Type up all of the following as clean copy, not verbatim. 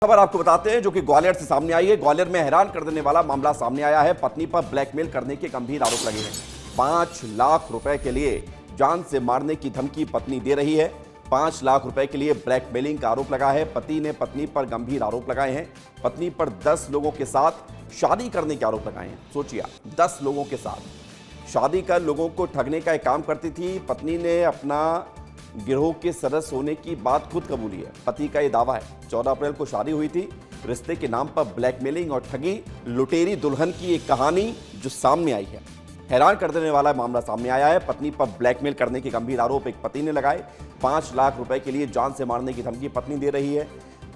खबर आपको बताते हैं जो कि ग्वालियर से सामने आई है। ग्वालियर में हैरान कर देने वाला मामला सामने आया है। पत्नी पर ब्लैकमेल करने के गंभीर आरोप लगे हैं। 5 लाख रुपए के लिए जान से मारने की धमकी पत्नी दे रही है। 5 लाख रुपए के लिए ब्लैकमेलिंग का आरोप लगा है। पति ने पत्नी पर गंभीर आरोप लगाए हैं। पत्नी पर 10 लोगों के साथ शादी करने के आरोप लगाए हैं। सोचिए, 10 लोगों के साथ शादी कर लोगों को ठगने का एक काम करती थी। पत्नी ने अपना गिरोह के सदस्य होने की बात खुद कबूली है। पति का यह दावा है 14 अप्रैल को शादी हुई थी। रिश्ते के नाम पर ब्लैकमेलिंग और ठगी, लुटेरी दुल्हन की एक कहानी जो सामने आई है। हैरान कर देने वाला मामला सामने आया है। पत्नी पर ब्लैकमेल करने के गंभीर आरोप एक पति ने लगाए। 5 लाख रुपए के लिए जान से मारने की धमकी पत्नी दे रही है।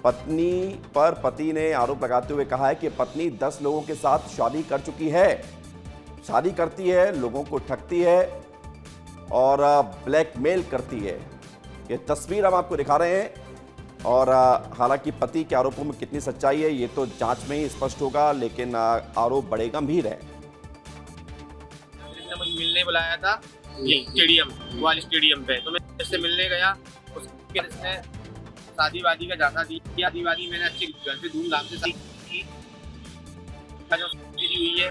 पत्नी पर पति ने आरोप लगाते हुए कहा है कि पत्नी 10 लोगों के साथ शादी कर चुकी है। शादी करती है, लोगों को ठगती है और ब्लैकमेल करती है। ये तस्वीर हम आपको दिखा रहे हैं और हालांकि पति के आरोपों में कितनी सच्चाई है ये तो जांच में ही स्पष्ट होगा, लेकिन आरोप बड़े गंभीर है। मुझे मिलने बुलाया था स्टेडियम, ग्वालियर स्टेडियम पे, तो मैं इससे मिलने गया। उसके इसने शादी वादी का झांसा दिया। शादी वादी मैंने अच्छे घर से धूमधाम से शादी की। जो शादी हुई है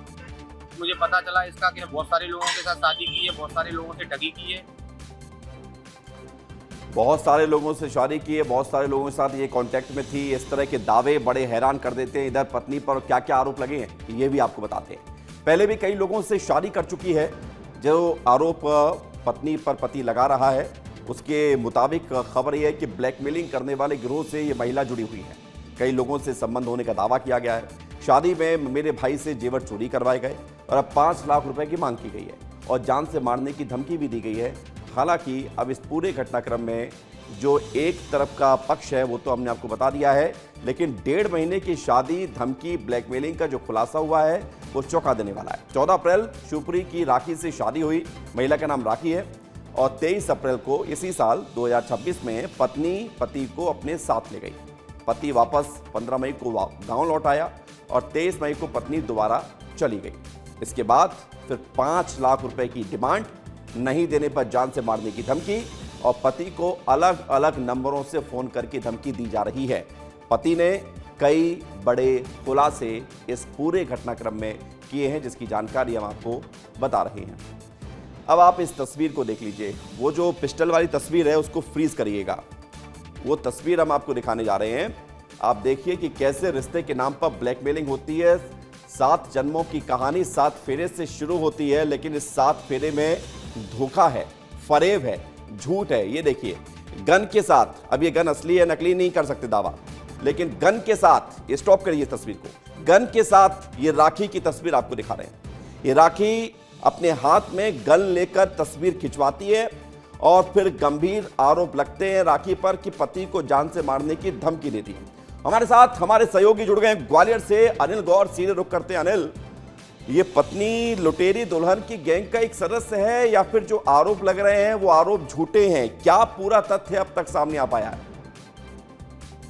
मुझे पता चला इसका कि बहुत सारे लोगों के साथ शादी की है, बहुत सारे लोगों से ठगी की है, बहुत सारे लोगों से शादी की है, बहुत सारे लोगों के साथ ये कांटेक्ट में थी। इस तरह के दावे बड़े हैरान कर देते हैं। इधर पत्नी पर क्या क्या आरोप लगे हैं ये भी आपको बताते हैं। पहले भी कई लोगों से शादी कर चुकी है। जो आरोप पत्नी पर पति लगा रहा है उसके मुताबिक खबर यह है कि ब्लैकमेलिंग करने वाले गिरोह से ये महिला जुड़ी हुई है। कई लोगों से संबंध होने का दावा किया गया है। शादी में मेरे भाई से जेवर चोरी करवाए गए और अब 5 लाख रुपए की मांग की गई है और जान से मारने की धमकी भी दी गई है। हालांकि अब इस पूरे घटनाक्रम में जो एक तरफ का पक्ष है वो तो हमने आपको बता दिया है, लेकिन 1.5 महीने की शादी, धमकी, ब्लैकमेलिंग का जो खुलासा हुआ है वो चौंका देने वाला है। 14 अप्रैल शिवपुरी की राखी से शादी हुई। महिला का नाम राखी है और 23 अप्रैल को इसी साल 2026 में पत्नी पति को अपने साथ ले गई। पति वापस 15 मई को गाँव लौट आया और 23 मई को पत्नी दोबारा चली गई। इसके बाद फिर 5 लाख रुपए की डिमांड, नहीं देने पर जान से मारने की धमकी और पति को अलग अलग नंबरों से फोन करके धमकी दी जा रही है। पति ने कई बड़े खुलासे इस पूरे घटनाक्रम में किए हैं जिसकी जानकारी हम आपको बता रहे हैं। अब आप इस तस्वीर को देख लीजिए। वो जो पिस्टल वाली तस्वीर है उसको फ्रीज करिएगा। वो तस्वीर हम आपको दिखाने जा रहे हैं। आप देखिए कि कैसे रिश्ते के नाम पर ब्लैकमेलिंग होती है। 7 जन्मों की कहानी 7 फेरे से शुरू होती है, लेकिन इस 7 फेरे में धोखा है, फरेब है, झूठ है। ये देखिए, गन के साथ, अब ये गन असली है नकली नहीं कर सकते दावा, लेकिन गन के साथ, ये स्टॉप करिए तस्वीर को, गन के साथ ये राखी की तस्वीर आपको दिखा रहे हैं। ये राखी अपने हाथ में गन लेकर तस्वीर खिंचवाती है और फिर गंभीर आरोप लगते हैं राखी पर कि पति को जान से मारने की धमकी देती है। हमारे साथ हमारे सहयोगी जुड़ गए ग्वालियर से अनिल गौर। सीधे रुख करते हैं अनिल, ये पत्नी लुटेरी दुल्हन की गैंग का एक सदस्य है या फिर जो आरोप लग रहे हैं वो आरोप झूठे हैं? क्या पूरा तथ्य अब तक सामने आ पाया है?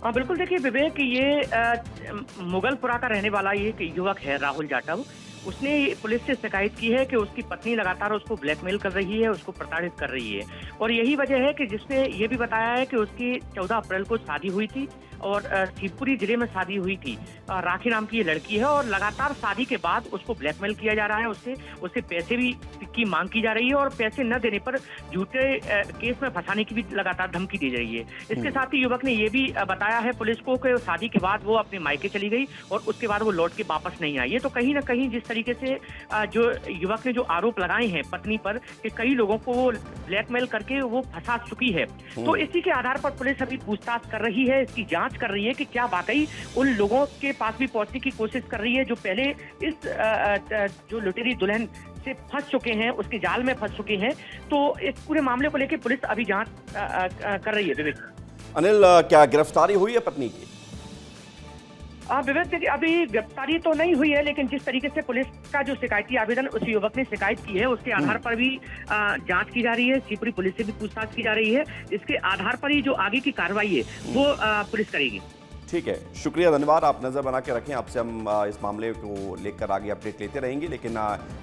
हाँ बिल्कुल, देखिए विवेक, ये मुगलपुरा का रहने वाला ये युवक है राहुल जाटव। उसने पुलिस से शिकायत की है कि उसकी पत्नी लगातार उसको ब्लैकमेल कर रही है, उसको प्रताड़ित कर रही है और यही वजह है कि जिसने ये भी बताया है कि उसकी 14 अप्रैल को शादी हुई थी और शिवपुरी जिले में शादी हुई थी। राखी नाम की ये लड़की है और लगातार शादी के बाद उसको ब्लैकमेल किया जा रहा है। उससे पैसे भी की मांग की जा रही है और पैसे न देने पर झूठे केस में फंसाने की भी लगातार धमकी दी जा रही है। इसके साथ ही युवक ने ये भी बताया है पुलिस को कि शादी के बाद वो अपने मायके चली गई और उसके बाद वो लौट के वापस नहीं आई। ये तो कहीं ना कहीं जिस तरीके से जो युवक ने जो आरोप लगाए हैं पत्नी पर कि कई लोगों को वो ब्लैकमेल करके वो फंसा चुकी है, तो इसी के आधार पर पुलिस अभी पूछताछ कर रही है, इसकी जांच कर रही है कि क्या वाकई उन लोगों के पास भी पहुंचने की कोशिश कर रही है जो पहले इस जो लुटेरी दुल्हन से फंस चुके हैं, उसके जाल में फंस चुके हैं। तो इस पूरे मामले को लेकर पुलिस अभी जांच कर रही है। विवेक, अनिल, क्या गिरफ्तारी हुई है पत्नी की? विवेक, देखिए अभी गिरफ्तारी तो नहीं हुई है, लेकिन जिस तरीके से पुलिस का जो शिकायती आवेदन उस युवक ने शिकायत की है उसके आधार पर भी जांच की जा रही है। शिवपुरी पुलिस से भी पूछताछ की जा रही है। इसके आधार पर ही जो आगे की कार्रवाई है वो पुलिस करेगी। ठीक है, शुक्रिया, धन्यवाद। आप नज़र बना के रखें, आपसे हम इस मामले को लेकर आगे अपडेट लेते रहेंगे। लेकिन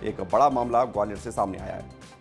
एक बड़ा मामला ग्वालियर से सामने आया है।